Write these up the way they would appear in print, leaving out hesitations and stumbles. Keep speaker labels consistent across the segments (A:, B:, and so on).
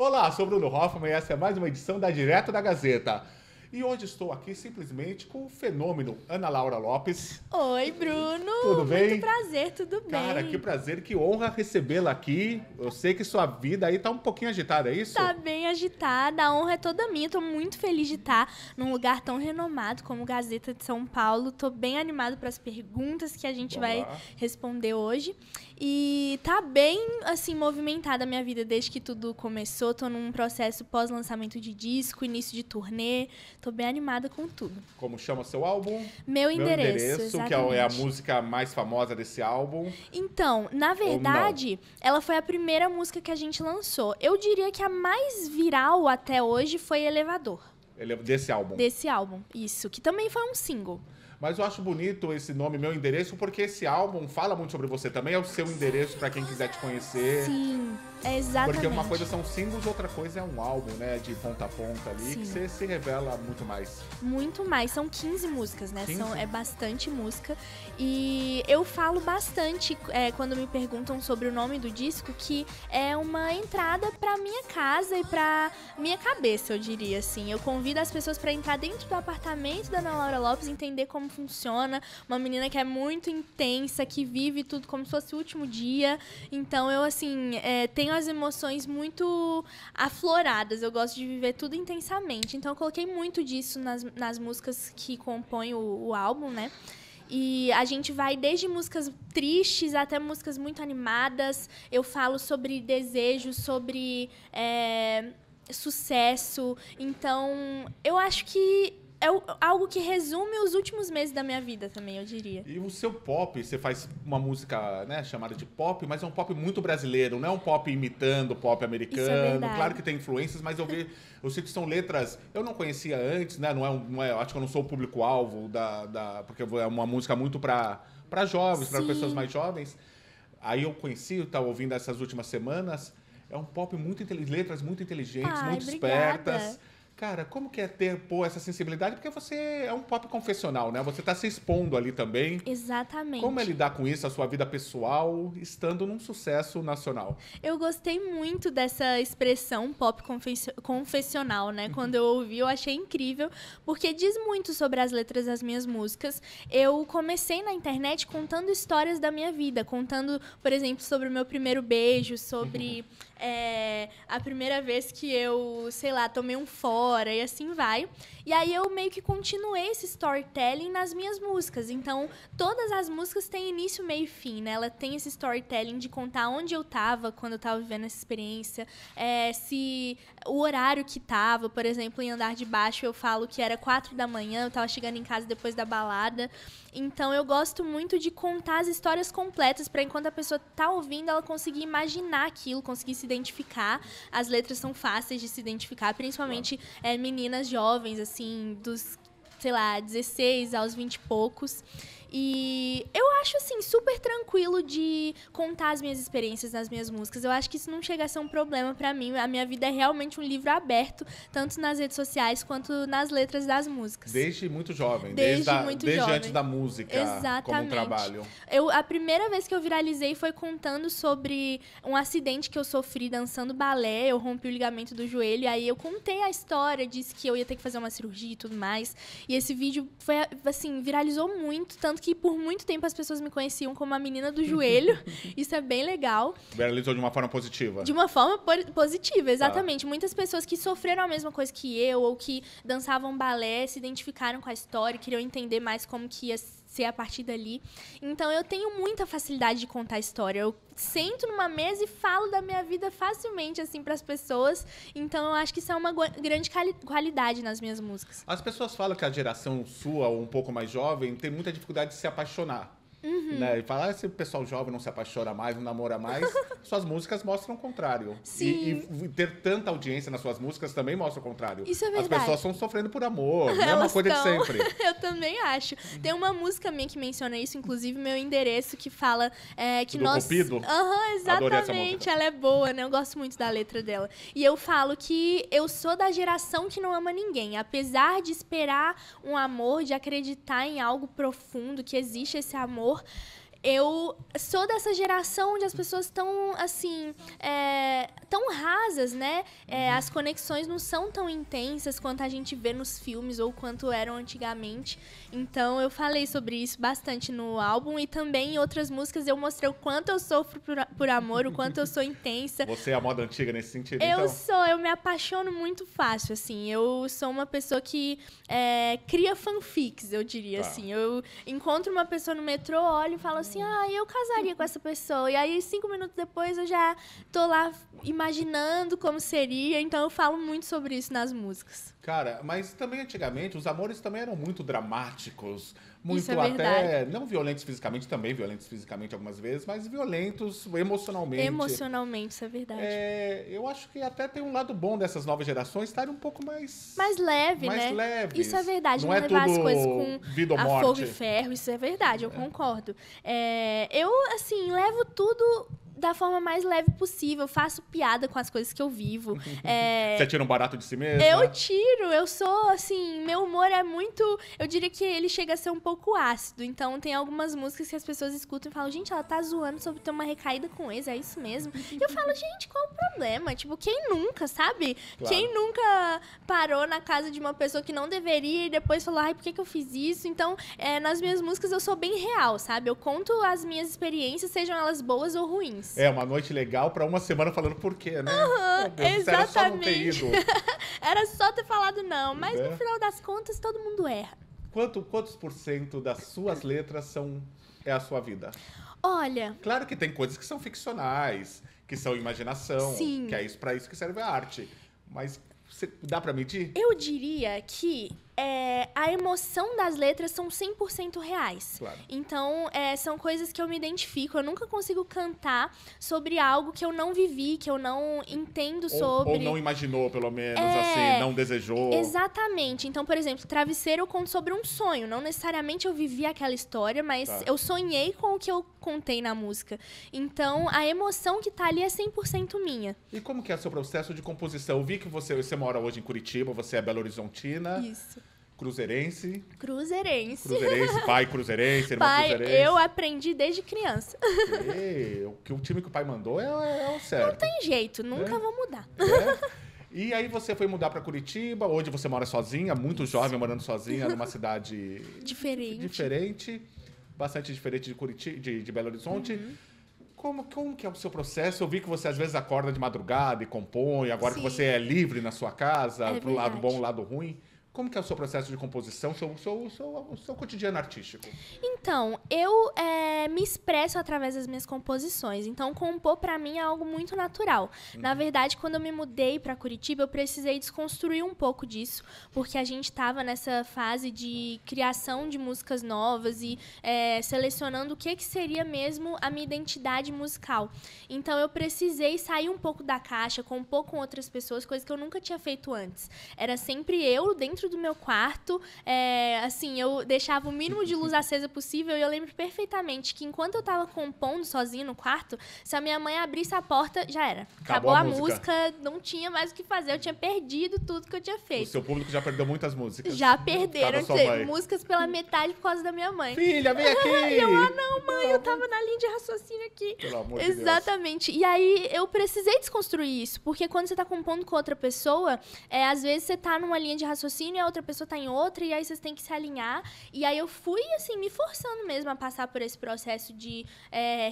A: Olá, sou Bruno Hoffman e essa é mais uma edição da Direto da Gazeta. E hoje estou aqui simplesmente com o fenômeno Ana Laura Lopes.
B: Oi, Bruno.
A: Tudo bem?
B: Muito prazer, tudo bem?
A: Cara, que prazer, que honra recebê-la aqui. Eu sei que sua vida aí tá um pouquinho agitada, é isso?
B: Tá bem agitada, a honra é toda minha. Tô muito feliz de estar num lugar tão renomado como Gazeta de São Paulo. Tô bem animado para as perguntas que a gente vai responder hoje. E tá bem, assim, movimentada a minha vida desde que tudo começou. Tô num processo pós-lançamento de disco, início de turnê. Tô bem animada com tudo.
A: Como chama seu álbum?
B: Meu Endereço,
A: que é a música mais famosa desse álbum.
B: Então, na verdade, ela foi a primeira música que a gente lançou. Eu diria que a mais viral até hoje foi Elevador.
A: Desse álbum?
B: Desse álbum, isso. Que também foi um single.
A: Mas eu acho bonito esse nome, Meu Endereço, porque esse álbum fala muito sobre você também. É o seu endereço para quem quiser te conhecer.
B: Sim, é exatamente.
A: Porque uma coisa são singles, outra coisa é um álbum, né? De ponta a ponta ali,
B: Sim.
A: que você se revela muito mais.
B: Muito mais. São 15 músicas, né?
A: 15?
B: É bastante música. E eu falo bastante, quando me perguntam sobre o nome do disco, que é uma entrada pra minha casa e pra minha cabeça, eu diria assim. Eu convido as pessoas pra entrar dentro do apartamento da Ana Laura Lopes, entender como funciona. Uma menina que é muito intensa, que vive tudo como se fosse o último dia. Então eu, assim, tenho as emoções muito afloradas. Eu gosto de viver tudo intensamente. Então eu coloquei muito disso nas músicas que compõem o álbum, né? E a gente vai desde músicas tristes até músicas muito animadas. Eu falo sobre desejo, sobre sucesso. Então, eu acho que é algo que resume os últimos meses da minha vida também, eu diria.
A: E o seu pop, você faz uma música, né, chamada de pop, mas é um pop muito brasileiro, não é um pop imitando o pop americano.
B: Isso é verdade.
A: Claro que tem influências, mas eu sei que são letras, eu não conhecia antes, né? Acho que eu não sou o público-alvo porque é uma música muito para jovens, para pessoas mais jovens. Aí eu conheci, estava ouvindo essas últimas semanas, é um pop muito letras muito inteligentes, muito
B: obrigada.
A: espertas. Cara, como que é pôr essa sensibilidade? Porque você é um pop confessional, né? Você tá se expondo ali também.
B: Exatamente.
A: Como é lidar com isso, a sua vida pessoal, estando num sucesso nacional?
B: Eu gostei muito dessa expressão pop confessional, né? Quando eu ouvi, eu achei incrível, porque diz muito sobre as letras das minhas músicas. Eu comecei na internet contando histórias da minha vida, contando, por exemplo, sobre o meu primeiro beijo, sobre a primeira vez que eu, sei lá, tomei um fora e assim vai. E aí eu meio que continuei esse storytelling nas minhas músicas. Então, todas as músicas têm início, meio e fim, né? Ela tem esse storytelling de contar onde eu tava quando eu tava vivendo essa experiência. Se o horário que tava, por exemplo, em Andar de Baixo, eu falo que era 4 da manhã, eu tava chegando em casa depois da balada. Então, eu gosto muito de contar as histórias completas para enquanto a pessoa tá ouvindo, ela conseguir imaginar aquilo, conseguir se identificar. As letras são fáceis de se identificar, principalmente meninas jovens, assim, dos, sei lá, 16 aos 20 e poucos. E eu acho, assim, super tranquilo de contar as minhas experiências nas minhas músicas. Eu acho que isso não chega a ser um problema pra mim. A minha vida é realmente um livro aberto, tanto nas redes sociais quanto nas letras das músicas.
A: Desde muito jovem.
B: Desde
A: antes da música.
B: Exatamente.
A: Como um trabalho.
B: A primeira vez que eu viralizei foi contando sobre um acidente que eu sofri dançando balé. Eu rompi o ligamento do joelho. Aí eu contei a história, disse que eu ia ter que fazer uma cirurgia e tudo mais. E esse vídeo foi, assim, viralizou muito, tanto que por muito tempo as pessoas me conheciam como a menina do joelho. Isso é bem legal.
A: Viralizou de uma forma positiva.
B: De uma forma positiva, exatamente. Muitas pessoas que sofreram a mesma coisa que eu, ou que dançavam balé, se identificaram com a história, queriam entender mais como que ia ser a partir dali. Então, eu tenho muita facilidade de contar a história. Eu sento numa mesa e falo da minha vida facilmente, assim, para as pessoas. Então, eu acho que isso é uma grande qualidade nas minhas músicas.
A: As pessoas falam que a geração sua, ou um pouco mais jovem, tem muita dificuldade de se apaixonar. Né? E falar, esse pessoal jovem não se apaixona mais, não namora mais, suas músicas mostram o contrário.
B: Sim.
A: E ter tanta audiência nas suas músicas também mostra o contrário.
B: Isso é verdade.
A: As pessoas estão sofrendo por amor, mesma coisa de sempre.
B: Eu também acho. Tem uma música minha que menciona isso, inclusive Meu Endereço, que fala que
A: do
B: nós...
A: Cupido?
B: Exatamente. Ela é boa, né? Eu gosto muito da letra dela. E eu falo que eu sou da geração que não ama ninguém. Apesar de esperar um amor, de acreditar em algo profundo, que existe esse amor, eu sou dessa geração onde as pessoas estão, assim, tão rasas, né? As conexões não são tão intensas quanto a gente vê nos filmes ou quanto eram antigamente. Então, eu falei sobre isso bastante no álbum e também em outras músicas eu mostrei o quanto eu sofro por amor, o quanto eu sou intensa.
A: Você é a moda antiga nesse sentido,
B: eu me apaixono muito fácil, assim. Eu sou uma pessoa que cria fanfics, eu diria, assim. Eu encontro uma pessoa no metrô, olho e falo assim, eu casaria com essa pessoa. E aí, 5 minutos depois, eu já tô lá imaginando como seria. Então, eu falo muito sobre isso nas músicas.
A: Cara, mas também antigamente, os amores também eram muito dramáticos. Muito
B: Isso é verdade.
A: não violentos fisicamente, também violentos fisicamente algumas vezes, mas violentos emocionalmente.
B: Emocionalmente, isso é verdade.
A: Eu acho que até tem um lado bom dessas novas gerações estarem um pouco mais
B: leve, né?
A: leves.
B: Isso é verdade,
A: não
B: levar
A: tudo
B: as coisas com
A: vida ou
B: a
A: morte.
B: fogo e ferro, isso é verdade, eu concordo. Eu, assim, levo tudo da forma mais leve possível, faço piada com as coisas que eu vivo.
A: Você tira um barato de si mesmo?
B: Eu tiro, eu sou, assim, meu humor é muito... Eu diria que ele chega a ser um pouco ácido, então tem algumas músicas que as pessoas escutam e falam, gente, ela tá zoando sobre ter uma recaída com ex, é isso mesmo? E eu falo, gente, qual o problema? Tipo, quem nunca, sabe?
A: Claro.
B: Quem nunca parou na casa de uma pessoa que não deveria e depois falou, ai, por que eu fiz isso? Então, nas minhas músicas eu sou bem real, sabe? Eu conto as minhas experiências, sejam elas boas ou ruins.
A: Uma noite legal pra uma semana falando por quê, né?
B: Exatamente.
A: Era só não ter ido.
B: Era só ter falado não, mas no final das contas todo mundo erra.
A: Quantos por cento das suas letras é a sua vida?
B: Olha...
A: Claro que tem coisas que são ficcionais, que são imaginação,
B: Sim.
A: que é pra isso que serve a arte. Mas dá pra medir?
B: Eu diria que a emoção das letras são 100% reais.
A: Claro.
B: Então, são coisas que eu me identifico. Eu nunca consigo cantar sobre algo que eu não vivi, que eu não entendo sobre.
A: Ou não imaginou, pelo menos, assim, não desejou.
B: Exatamente. Então, por exemplo, Travesseiro eu conto sobre um sonho. Não necessariamente eu vivi aquela história, mas eu sonhei com o que eu contei na música. Então, a emoção que tá ali é 100% minha.
A: E como que é o seu processo de composição? Eu vi que você mora hoje em Curitiba, você é Belo Horizontina.
B: Isso.
A: Cruzeirense, pai cruzeirense, irmão cruzeirense.
B: Eu aprendi desde criança.
A: O time que o pai mandou é o certo.
B: Não tem jeito, nunca vou mudar.
A: E aí você foi mudar para Curitiba, onde você mora sozinha, muito jovem, morando sozinha, numa cidade diferente, bastante diferente de Curitiba, de Belo Horizonte. Como que é o seu processo? Eu vi que você às vezes acorda de madrugada e compõe, agora que você é livre na sua casa, pro lado bom, lado ruim. Como que é o seu processo de composição, o seu cotidiano artístico?
B: Então, eu me expresso através das minhas composições. Então, compor, pra mim, é algo muito natural. Na verdade, quando eu me mudei pra Curitiba, eu precisei desconstruir um pouco disso, porque a gente estava nessa fase de criação de músicas novas e selecionando o que seria mesmo a minha identidade musical. Então, eu precisei sair um pouco da caixa, compor com outras pessoas, coisa que eu nunca tinha feito antes. Era sempre eu, dentro do meu quarto, assim, eu deixava o mínimo de luz acesa possível e eu lembro perfeitamente que enquanto eu tava compondo sozinha no quarto, se a minha mãe abrisse a porta, já era. Acabou a música, não tinha mais o que fazer, eu tinha perdido tudo que eu tinha feito.
A: O seu público já perdeu muitas músicas.
B: Já perderam, músicas pela metade por causa da minha mãe.
A: Filha, vem aqui!
B: E eu, não, mãe, eu tava na linha de raciocínio aqui.
A: Pelo amor
B: Exatamente.
A: de Deus.
B: E aí, eu precisei desconstruir isso, porque quando você tá compondo com outra pessoa, às vezes você tá numa linha de raciocínio e a outra pessoa tá em outra, e aí vocês têm que se alinhar. E aí eu fui, assim, me forçando mesmo a passar por esse processo de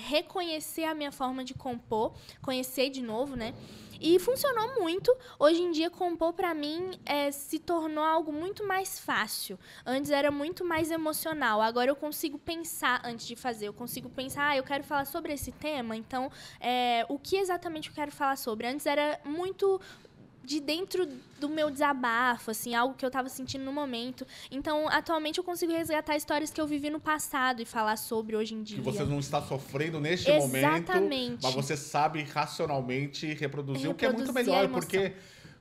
B: reconhecer a minha forma de compor, conhecer de novo, né? E funcionou muito. Hoje em dia, compor, pra mim, se tornou algo muito mais fácil. Antes era muito mais emocional. Agora eu consigo pensar antes de fazer. Eu consigo pensar, eu quero falar sobre esse tema, então, o que exatamente eu quero falar sobre? Antes era muito de dentro do meu desabafo, assim, algo que eu tava sentindo no momento. Então, atualmente, eu consigo resgatar histórias que eu vivi no passado e falar sobre hoje em dia.
A: Que você não está sofrendo neste momento, mas você sabe racionalmente reproduzir, o que é muito melhor, porque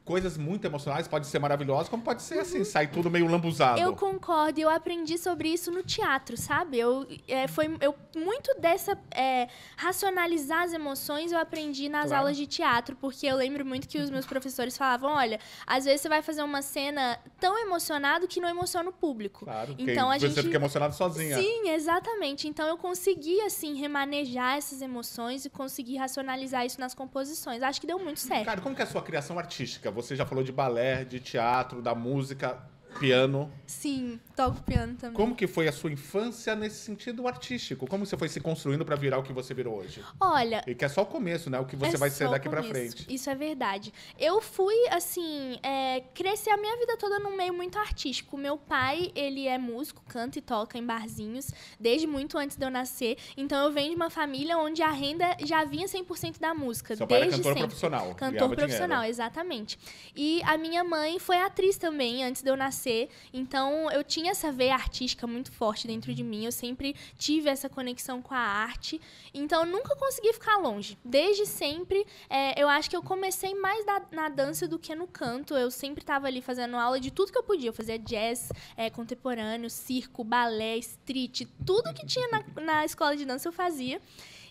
A: coisas muito emocionais, pode ser maravilhosa, como pode ser assim, sai tudo meio lambuzado.
B: Eu concordo, eu aprendi sobre isso no teatro, sabe? Muito dessa racionalizar as emoções eu aprendi nas aulas de teatro, porque eu lembro muito que os meus professores falavam, olha, às vezes você vai fazer uma cena tão emocionado que não emociona o público.
A: Claro,
B: então
A: você fica emocionado sozinha.
B: Sim, exatamente. Então eu consegui, assim, remanejar essas emoções e consegui racionalizar isso nas composições. Acho que deu muito certo.
A: Cara, como que é a sua criação artística? Você já falou de balé, de teatro, da música, piano.
B: Sim, toco piano também.
A: Como que foi a sua infância nesse sentido artístico? Como você foi se construindo para virar o que você virou hoje?
B: Olha...
A: E que é só o começo, né? O que você vai ser daqui para frente.
B: Isso é verdade. Eu fui, assim, crescer a minha vida toda num meio muito artístico. Meu pai, ele é músico, canta e toca em barzinhos, desde muito antes de eu nascer. Então, eu venho de uma família onde a renda já vinha 100% da música.
A: Seu pai era cantor
B: sempre.
A: Profissional.
B: Cantor profissional, exatamente. E a minha mãe foi atriz também, antes de eu nascer. Então, eu tinha essa veia artística muito forte dentro de mim. Eu sempre tive essa conexão com a arte. Então, eu nunca consegui ficar longe. Desde sempre, eu acho que eu comecei mais na dança do que no canto. Eu sempre estava ali fazendo aula de tudo que eu podia. Eu fazia jazz, contemporâneo, circo, balé, street. Tudo que tinha na escola de dança eu fazia.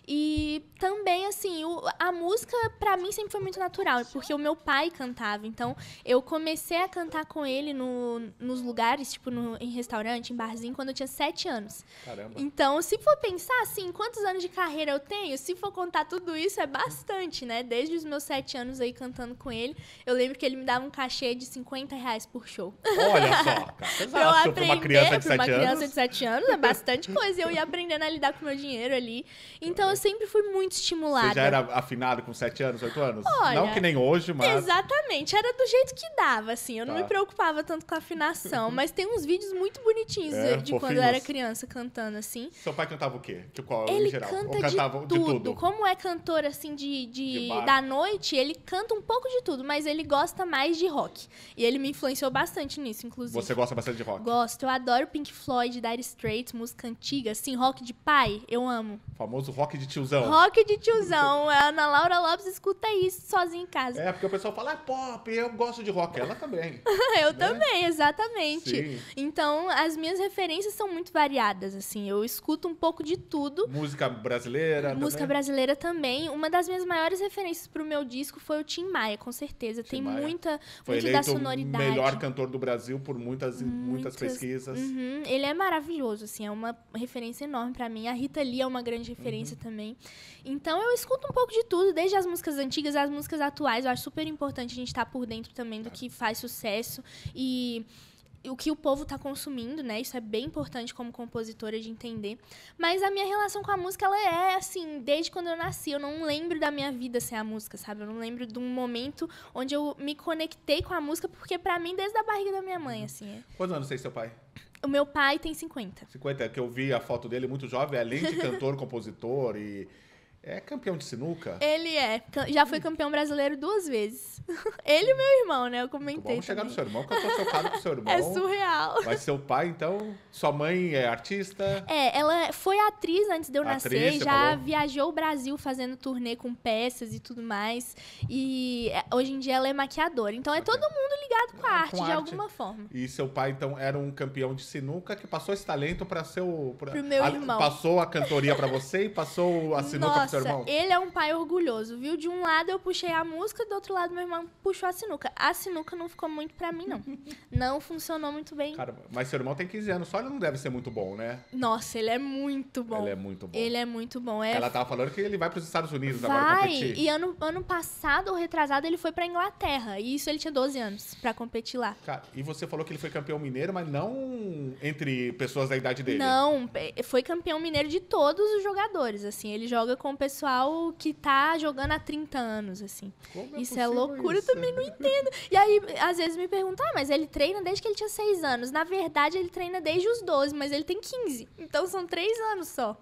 B: E também, assim, a música, pra mim, sempre foi muito natural, porque o meu pai cantava. Então, eu comecei a cantar com ele nos lugares, tipo, em restaurante, em barzinho, quando eu tinha 7 anos.
A: Caramba.
B: Então, se for pensar, assim, quantos anos de carreira eu tenho, se for contar tudo isso, é bastante, né? Desde os meus 7 anos aí cantando com ele, eu lembro que ele me dava um cachê de R$50 por show.
A: Olha só, cara, pra uma criança de 7 anos.
B: Pra uma criança de 7 anos é bastante coisa. Eu ia aprendendo a lidar com o meu dinheiro ali. Então, eu sempre fui muito estimulada.
A: Você já era afinado com 7 anos, 8 anos?
B: Olha,
A: não que nem hoje, mas...
B: Exatamente. Era do jeito que dava, assim. Eu não me preocupava tanto com a afinação. Mas tem uns vídeos muito bonitinhos de quando eu era criança cantando, assim.
A: Seu pai cantava o quê?
B: Ele
A: em geral?
B: canta
A: Ou cantava
B: de tudo. Como é cantor, assim, da noite, ele canta um pouco de tudo. Mas ele gosta mais de rock. E ele me influenciou bastante nisso, inclusive.
A: Você gosta bastante de rock?
B: Gosto. Eu adoro Pink Floyd, Dire Straits, música antiga. Assim, rock de pai, eu amo.
A: O famoso rock de tiozão.
B: Rock de tiozão. A Ana Laura Lopes escuta isso sozinha em casa.
A: Porque o pessoal fala, pop, eu gosto de rock. Ela também.
B: Eu também, exatamente.
A: Sim.
B: Então, as minhas referências são muito variadas, assim. Eu escuto um pouco de tudo.
A: Música brasileira
B: Música brasileira também. Uma das minhas maiores referências pro meu disco foi o Tim Maia, com certeza. Tem muito da sonoridade.
A: Foi melhor cantor do Brasil por muitas pesquisas.
B: Ele é maravilhoso, assim. É uma referência enorme pra mim. A Rita Lee é uma grande referência também. Então, eu escuto um pouco de tudo, desde as músicas antigas às músicas atuais. Eu acho super importante a gente estar por dentro também do que faz sucesso e o que o povo está consumindo, né? Isso é bem importante como compositora de entender. Mas a minha relação com a música, ela é, assim, desde quando eu nasci. Eu não lembro da minha vida sem a música, sabe? Eu não lembro de um momento onde eu me conectei com a música, porque pra mim, desde a barriga da minha mãe, assim.
A: Quantos anos tem seu pai?
B: O meu pai tem 50.
A: 50, que eu vi a foto dele muito jovem, além de cantor, compositor e... É campeão de sinuca?
B: Ele já foi campeão brasileiro 2 vezes. Ele e meu irmão, né? Eu comentei.
A: Vamos chegar no seu irmão, que eu tô chocado com o seu irmão.
B: É surreal.
A: Mas seu pai, então... Sua mãe é artista?
B: Ela foi atriz antes de eu nascer. Já
A: falou?
B: Viajou o Brasil fazendo turnê com peças e tudo mais. E hoje em dia ela é maquiadora. Então é todo mundo ligado com a arte de alguma forma.
A: E seu pai, então, era um campeão de sinuca que passou esse talento para
B: pro meu irmão.
A: Passou a cantoria para você e passou a sinuca pro seu irmão?
B: Ele é um pai orgulhoso, viu? De um lado eu puxei a música, do outro lado meu irmão puxou a sinuca. A sinuca não ficou muito pra mim, não. Não funcionou muito bem.
A: Caramba, mas seu irmão tem 15 anos, só ele não deve ser muito bom, né?
B: Nossa, ele é muito bom.
A: Ele é muito bom.
B: Ele é muito bom.
A: Ela tava falando que ele vai pros Estados Unidos agora competir.
B: E ano passado, ou retrasado, ele foi pra Inglaterra. E isso ele tinha 12 anos pra competir lá.
A: Cara, e você falou que ele foi campeão mineiro, mas não entre pessoas da idade dele.
B: Não, foi campeão mineiro de todos os jogadores, assim. Ele joga com o pessoal que tá jogando há 30 anos, assim. Isso é loucura, eu também não entendo. E aí, às vezes me perguntam, mas ele treina desde que ele tinha 6 anos. Na verdade, ele treina desde os 12, mas ele tem 15. Então, são 3 anos só.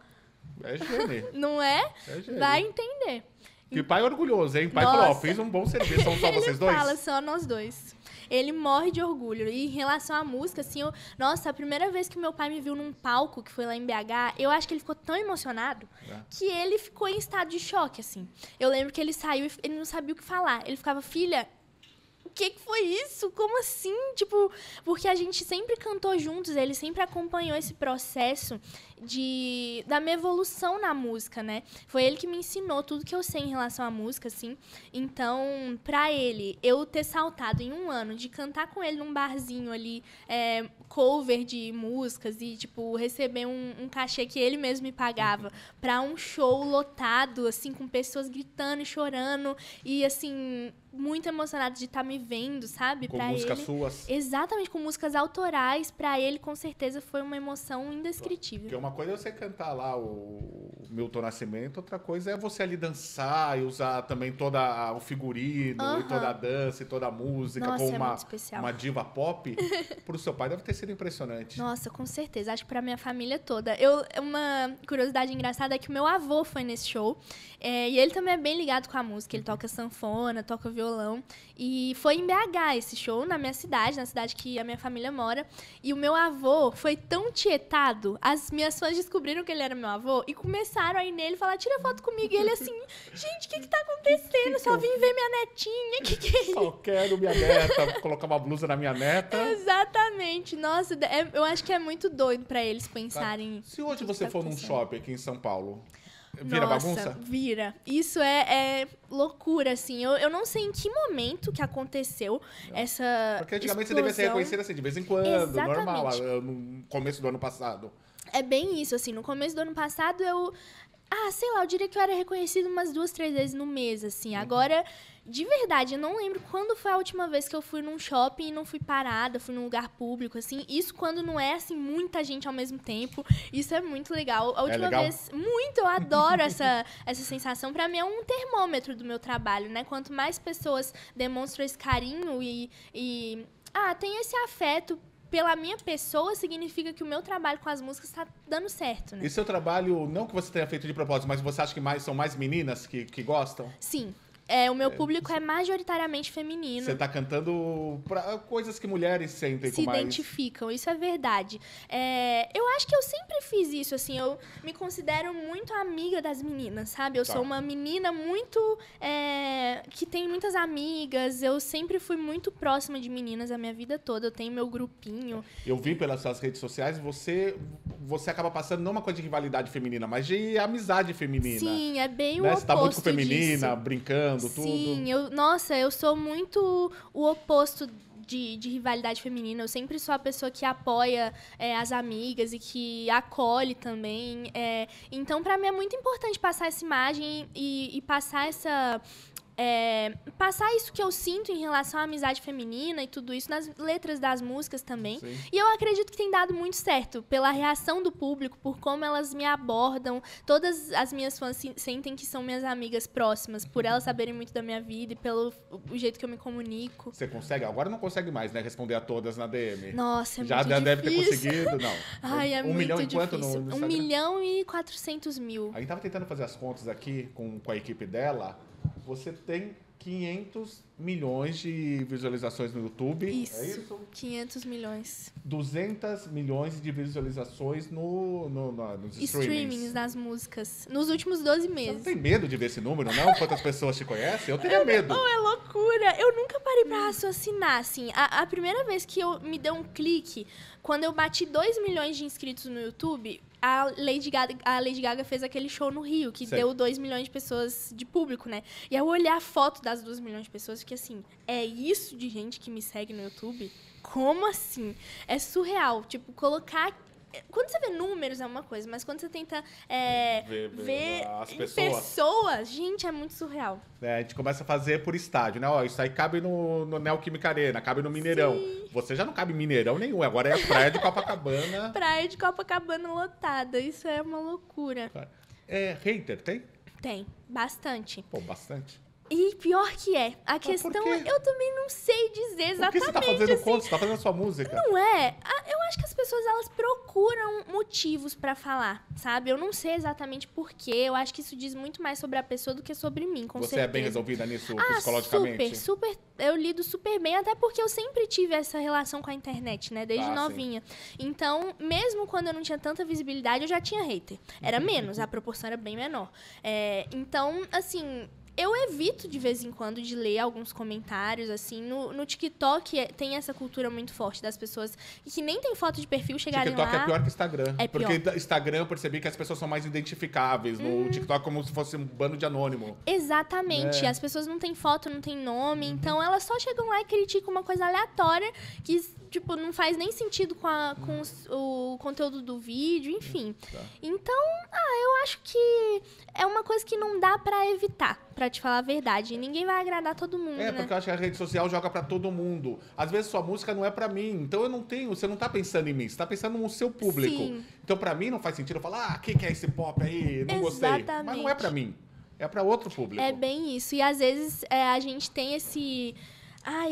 A: É gênio.
B: Não é?
A: Gênio.
B: Vai entender.
A: Que pai orgulhoso, hein? Pai falou, fiz um bom serviço. São só vocês dois?
B: Ele fala, só nós dois. Ele morre de orgulho. E em relação à música, assim, nossa, a primeira vez que meu pai me viu num palco, que foi lá em BH, eu acho que ele ficou tão emocionado que ele ficou em estado de choque, assim. Eu lembro que ele saiu e ele não sabia o que falar. Ele ficava, filha, que foi isso? Como assim? Tipo, porque a gente sempre cantou juntos, ele sempre acompanhou esse processo da minha evolução na música, né? Foi ele que me ensinou tudo que eu sei em relação à música, assim. Então, pra ele, eu ter saltado em um ano de cantar com ele num barzinho ali, cover de músicas e, tipo, receber um cachê que ele mesmo me pagava pra um show lotado, assim, com pessoas gritando e chorando e, assim, muito emocionado de estar me vendo, sabe?
A: Com
B: pra
A: músicas
B: ele,
A: suas.
B: exatamente, com músicas autorais, pra ele, com certeza, foi uma emoção indescritível.
A: Porque uma coisa é você cantar lá o Milton Nascimento, outra coisa é você ali dançar e usar também todo o figurino e toda a dança e toda a música.
B: Nossa,
A: com
B: muito especial.
A: uma diva pop. Pro seu pai deve ter sido impressionante.
B: Nossa, com certeza. Acho que pra minha família toda. Uma curiosidade engraçada é que o meu avô foi nesse show. E ele também é bem ligado com a música. Ele toca sanfona, toca violão. E foi em BH esse show, na minha cidade, na cidade que a minha família mora. E o meu avô foi tão tietado, as minhas fãs descobriram que ele era meu avô e começaram a ir nele falar, tira foto comigo. E ele assim, gente, o que tá acontecendo? Só vim ver minha netinha, que é isso?
A: Só quero minha neta, colocar uma blusa na minha neta.
B: Exatamente. Nossa, eu acho que é muito doido pra eles pensarem.
A: Se hoje você for num shopping aqui em São Paulo,
B: Nossa,
A: vira bagunça?
B: Vira. Isso é loucura, assim. Eu não sei em que momento que aconteceu essa
A: Porque antigamente
B: explosão.
A: você devia ser reconhecido assim, de vez em quando,
B: Exatamente.
A: normal, no começo do ano passado.
B: É bem isso, assim. No começo do ano passado, sei lá, eu diria que eu era reconhecida umas 2, 3 vezes no mês, assim. Agora, de verdade, eu não lembro quando foi a última vez que eu fui num shopping e não fui parada, fui num lugar público, assim. Isso quando não é, assim, muita gente ao mesmo tempo. Isso é muito legal. A última vez, muito, eu adoro essa sensação. Pra mim é um termômetro do meu trabalho, né? Quanto mais pessoas demonstram esse carinho tem esse afeto pela minha pessoa, significa que o meu trabalho com as músicas está dando certo, né?
A: E seu trabalho, não que você tenha feito de propósito, mas você acha que são mais meninas que gostam?
B: Sim. O meu público é majoritariamente feminino.
A: Você está cantando pra coisas que mulheres sentem com mais...
B: Se identificam, isso é verdade. Eu acho que eu sempre fiz isso, assim, eu me considero muito amiga das meninas, sabe? Eu sou uma menina muito... que tem muitas amigas, eu sempre fui muito próxima de meninas a minha vida toda, eu tenho meu grupinho.
A: Eu vi pelas suas redes sociais, você acaba passando não uma coisa de rivalidade feminina, mas de amizade feminina.
B: Sim, é bem o
A: né?
B: oposto
A: Você tá muito com feminina,
B: disso.
A: brincando, tudo.
B: Sim, eu sou muito o oposto de rivalidade feminina. Eu sempre sou a pessoa que apoia as amigas e que acolhe também. Então, pra mim, é muito importante passar essa imagem e passar passar isso que eu sinto em relação à amizade feminina e tudo isso nas letras das músicas também.
A: Sim.
B: E eu acredito que tem dado muito certo pela reação do público, por como elas me abordam. Todas as minhas fãs sentem que são minhas amigas próximas, por elas saberem muito da minha vida e pelo o jeito que eu me comunico.
A: Você consegue? Agora não consegue mais, né? Responder a todas na DM.
B: Nossa, é
A: Já
B: muito
A: deve ter
B: difícil.
A: conseguido, não.
B: Ai, é
A: 1
B: muito
A: milhão e
B: difícil.
A: quanto no Instagram?
B: 1.400.000.
A: A gente tava tentando fazer as contas aqui com a equipe dela. Você tem 500 milhões de visualizações no YouTube.
B: Isso,
A: É isso?
B: 500 milhões.
A: 200 milhões de visualizações nos
B: Streamings das músicas. Nos últimos 12
A: Você não
B: meses.
A: tem medo de ver esse número, não? Quantas pessoas te conhecem? Eu teria medo.
B: É loucura. Eu nunca parei pra raciocinar, assim. A primeira vez que me deu um clique, quando eu bati 2 milhões de inscritos no YouTube, a Lady Gaga fez aquele show no Rio, que
A: Sei.
B: deu 2 milhões de pessoas de público, né? E eu olhar a foto das 2 milhões de pessoas, fiquei assim, é isso de gente que me segue no YouTube? Como assim? É surreal. Tipo, colocar... Quando você vê números é uma coisa, mas quando você tenta ver
A: as
B: pessoas, gente, é muito surreal.
A: A gente começa a fazer por estádio, né? Ó, isso aí cabe no Neoquímica Arena, cabe no Mineirão.
B: Sim.
A: Você já não cabe em Mineirão nenhum, agora é a praia de Copacabana.
B: Praia de Copacabana lotada, isso é uma loucura.
A: Hater, tem?
B: Tem, bastante.
A: Pô, bastante.
B: E pior que a
A: por
B: questão
A: quê?
B: eu também não sei dizer exatamente.
A: Por que você tá fazendo
B: assim.
A: conta? Você tá fazendo a sua música?
B: Não é? Eu acho que as pessoas, elas procuram motivos pra falar, sabe? Eu não sei exatamente porquê. Eu acho que isso diz muito mais sobre a pessoa do que sobre mim, com
A: Você
B: certeza.
A: é bem resolvida nisso psicologicamente?
B: Super. Eu lido super bem, até porque eu sempre tive essa relação com a internet, né? Desde
A: Sim.
B: novinha. Então, mesmo quando eu não tinha tanta visibilidade, eu já tinha hater. Era menos, a proporção era bem menor. Então, assim... eu evito de vez em quando de ler alguns comentários, assim. No TikTok tem essa cultura muito forte das pessoas que nem tem foto de perfil chegarem
A: TikTok
B: lá.
A: é pior que Instagram.
B: É pior.
A: Porque Instagram eu percebi que as pessoas são mais identificáveis. No TikTok como se fosse um bando de anônimo.
B: Exatamente. As pessoas não têm foto, não têm nome. Então, elas só chegam lá e criticam uma coisa aleatória que, tipo, não faz nem sentido com o conteúdo do vídeo, enfim.
A: Tá.
B: Então, eu acho que é uma coisa que não dá pra evitar, pra te falar a verdade. Ninguém vai agradar todo mundo, né?
A: Porque eu acho que a rede social joga pra todo mundo. Às vezes sua música não é pra mim, então eu não tenho, você não tá pensando em mim, você tá pensando no seu público.
B: Sim.
A: Então pra mim não faz sentido eu falar, que é esse pop aí? Não gostei.
B: Exatamente.
A: Mas não é pra mim, é pra outro público.
B: É bem isso. E às vezes a gente tem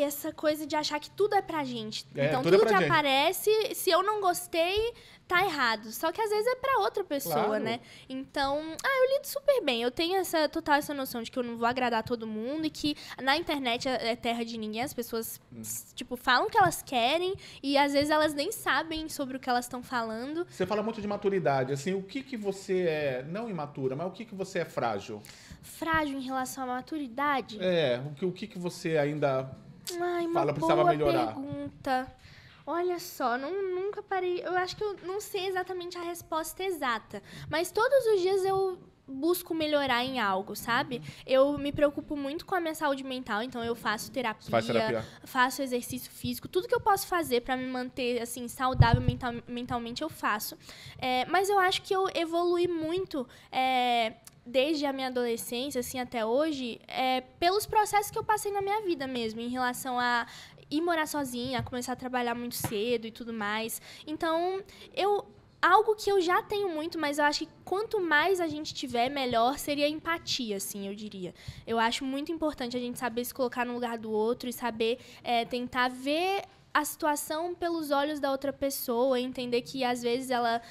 B: essa coisa de achar que tudo é pra gente. Então, tudo que aparece, se eu não gostei, tá errado. Só que às vezes é pra outra pessoa,
A: Claro.
B: né? Então, eu lido super bem. Eu tenho total essa noção de que eu não vou agradar todo mundo e que na internet é terra de ninguém. As pessoas, tipo, falam o que elas querem e às vezes elas nem sabem sobre o que elas estão falando.
A: Você fala muito de maturidade, assim, o que você é, não imatura, mas o que você é frágil?
B: Frágil em relação à maturidade?
A: O que você ainda
B: Uma
A: precisava
B: boa
A: melhorar?
B: pergunta. Olha só, nunca parei. Eu acho que eu não sei exatamente a resposta exata. Mas todos os dias eu busco melhorar em algo, sabe? Eu me preocupo muito com a minha saúde mental, então eu faço terapia, faço exercício físico, tudo que eu posso fazer pra me manter, assim, saudável mentalmente eu faço. Mas eu acho que eu evolui muito desde a minha adolescência, assim, até hoje, pelos processos que eu passei na minha vida mesmo, em relação a ir morar sozinha, a começar a trabalhar muito cedo e tudo mais. Então, algo que eu já tenho muito, mas eu acho que quanto mais a gente tiver, melhor seria a empatia, assim, eu diria. Eu acho muito importante a gente saber se colocar no lugar do outro e saber tentar ver a situação pelos olhos da outra pessoa, entender que às vezes ela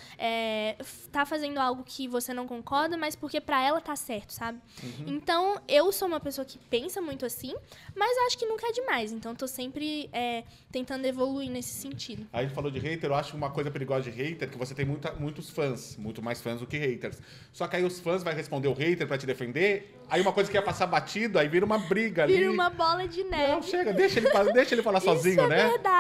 B: tá fazendo algo que você não concorda, mas porque pra ela tá certo, sabe? Então, eu sou uma pessoa que pensa muito assim, mas acho que nunca é demais. Então, tô sempre tentando evoluir nesse sentido.
A: Aí a gente falou de hater, eu acho uma coisa perigosa de hater que você tem muitos fãs, muito mais fãs do que haters. Só que aí os fãs vão responder o hater pra te defender, aí uma coisa que ia passar batido, aí vira uma briga ali.
B: Vira uma bola de neve.
A: Não, chega, deixa ele falar sozinho, né?
B: Isso é verdade.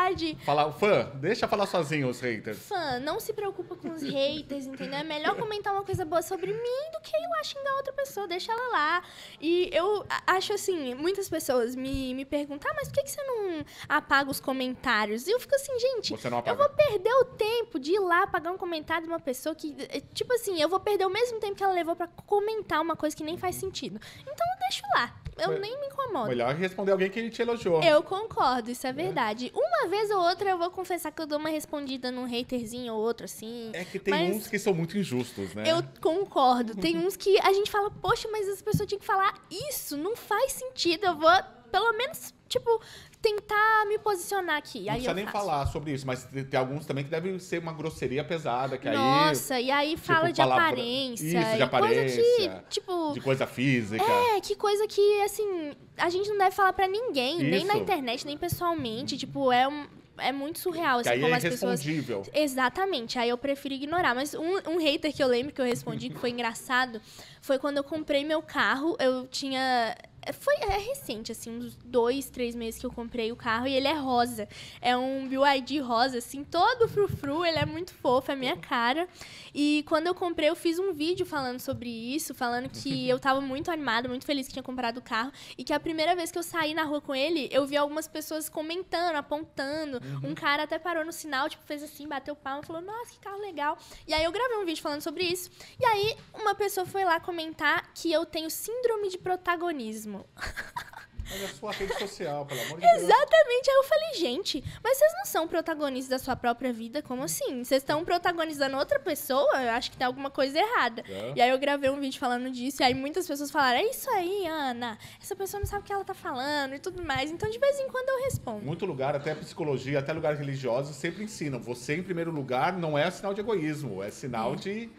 A: Falar, fã, deixa falar sozinho os haters.
B: Fã, não se preocupa com os haters, entendeu? É melhor comentar uma coisa boa sobre mim do que ir lá xingar outra pessoa, deixa ela lá. E eu acho assim, muitas pessoas me perguntam, mas por que você não apaga os comentários? E eu fico assim, gente, eu vou perder o tempo de ir lá apagar um comentário de uma pessoa que, tipo assim, eu vou perder o mesmo tempo que ela levou pra comentar uma coisa que nem faz sentido. Então eu deixo lá. Eu nem me incomodo.
A: Melhor responder alguém que te elogiou.
B: Eu concordo, isso é verdade. Uma vez ou outra eu vou confessar que eu dou uma respondida num haterzinho ou outro, assim.
A: É que tem uns que são muito injustos, né?
B: Eu concordo. Tem uns que a gente fala, poxa, mas as pessoas tinham que falar isso, não faz sentido. Eu vou, pelo menos, tipo, tentar me posicionar aqui.
A: Não precisa nem falar sobre isso, mas tem alguns também que devem ser uma grosseria pesada, que
B: Nossa, e aí
A: tipo,
B: fala de aparência.
A: Isso, de aparência.
B: Coisa que, tipo...
A: De coisa física.
B: Que coisa que, assim, a gente não deve falar pra ninguém,
A: isso.
B: nem na internet, nem pessoalmente. Tipo, é muito surreal, assim,
A: que aí
B: como
A: é
B: as pessoas...
A: irrespondível.
B: Exatamente, aí eu prefiro ignorar. Mas um hater que eu lembro que eu respondi, que foi engraçado, foi quando eu comprei meu carro. Eu tinha... É recente, assim, uns 2, 3 meses que eu comprei o carro e ele é rosa. É um BYD rosa, assim, todo frufru, ele é muito fofo, é a minha cara. E quando eu comprei, eu fiz um vídeo falando sobre isso, falando que eu tava muito animada, muito feliz que tinha comprado o carro. E que a primeira vez que eu saí na rua com ele, eu vi algumas pessoas comentando, apontando. Um cara até parou no sinal, tipo, fez assim, bateu palma, falou, nossa, que carro legal. E aí eu gravei um vídeo falando sobre isso. E aí uma pessoa foi lá comentar que eu tenho síndrome de protagonismo.
A: Mas é sua rede social, pelo amor de Deus.
B: Exatamente. Aí eu falei, gente, mas vocês não são protagonistas da sua própria vida? Como assim? Vocês estão protagonizando outra pessoa? Eu acho que tem alguma coisa errada. E aí eu gravei um vídeo falando disso, e aí muitas pessoas falaram, é isso aí, Ana, essa pessoa não sabe o que ela tá falando e tudo mais. Então, de vez em quando, eu respondo.
A: Muito lugar, até psicologia, até lugares religiosos, sempre ensinam. Você, em primeiro lugar, não é sinal de egoísmo, é sinal de...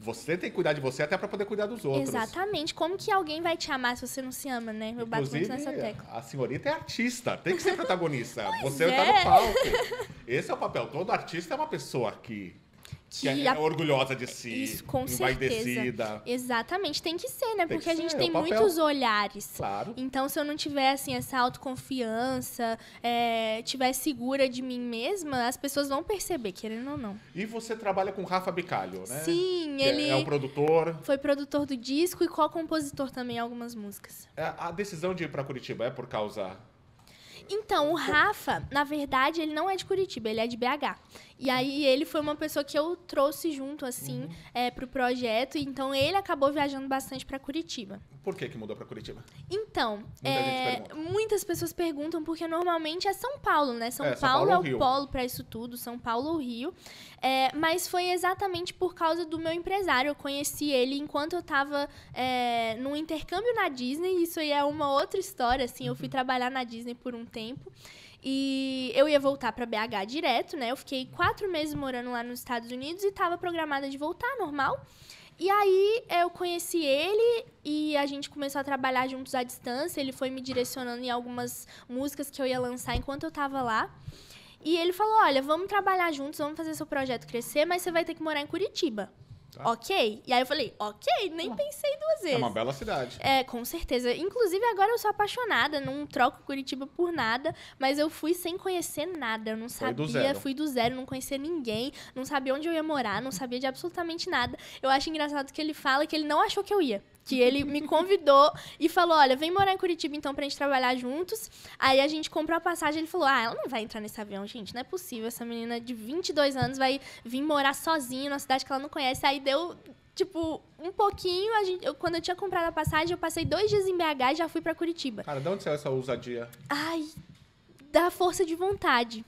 A: Você tem que cuidar de você até pra poder cuidar dos outros.
B: Exatamente. Como que alguém vai te amar se você não se ama, né? Eu bato muito nessa tecla.
A: A senhorita é artista, tem que ser protagonista. Você tá no palco. Esse é o papel. Todo artista é uma pessoa que Que é orgulhosa de si.
B: Isso, com certeza. Exatamente, tem que ser, né? Porque a gente tem muitos olhares.
A: Claro.
B: Então, se eu não tiver, assim, essa autoconfiança, tiver segura de mim mesma, as pessoas vão perceber, querendo ou não.
A: E você trabalha com Rafa Bicalho, né?
B: Sim, ele...
A: É o produtor.
B: Foi produtor do disco e co-compositor também em algumas músicas.
A: A decisão de ir pra Curitiba é por causa...
B: Então, o Rafa, na verdade, ele não é de Curitiba, ele é de BH. E aí, ele foi uma pessoa que eu trouxe junto, assim, pro projeto. Então, ele acabou viajando bastante pra Curitiba.
A: Por que mudou pra Curitiba?
B: Então, muitas pessoas perguntam, porque normalmente é São Paulo, né? São Paulo é o polo pra isso tudo, São Paulo ou Rio. Mas foi exatamente por causa do meu empresário. Eu conheci ele enquanto eu tava num intercâmbio na Disney. Isso aí é uma outra história, assim. Eu fui trabalhar na Disney por um tempo. E eu ia voltar pra BH direto, né? Eu fiquei 4 meses morando lá nos Estados Unidos e tava programada de voltar, normal. E aí, eu conheci ele e a gente começou a trabalhar juntos à distância. Ele foi me direcionando em algumas músicas que eu ia lançar enquanto eu tava lá. E ele falou, olha, vamos trabalhar juntos, vamos fazer seu projeto crescer, mas você vai ter que morar em Curitiba. Tá. Ok? E aí eu falei, ok, nem pensei 2 vezes.
A: É uma bela cidade.
B: Com certeza. Inclusive, agora eu sou apaixonada, não troco Curitiba por nada, mas eu fui sem conhecer nada. Eu não sabia, fui do zero, não conhecia ninguém, não sabia onde eu ia morar, não sabia de absolutamente nada. Eu acho engraçado que ele fala que ele não achou que eu ia. Que ele me convidou e falou, olha, vem morar em Curitiba então pra gente trabalhar juntos. Aí a gente comprou a passagem, ele falou, ela não vai entrar nesse avião, gente, não é possível. Essa menina de 22 anos vai vir morar sozinha numa cidade que ela não conhece. Aí deu, tipo, um pouquinho, quando eu tinha comprado a passagem, eu passei 2 dias em BH e já fui pra Curitiba.
A: Cara, de onde saiu essa ousadia?
B: Ai, da força de vontade.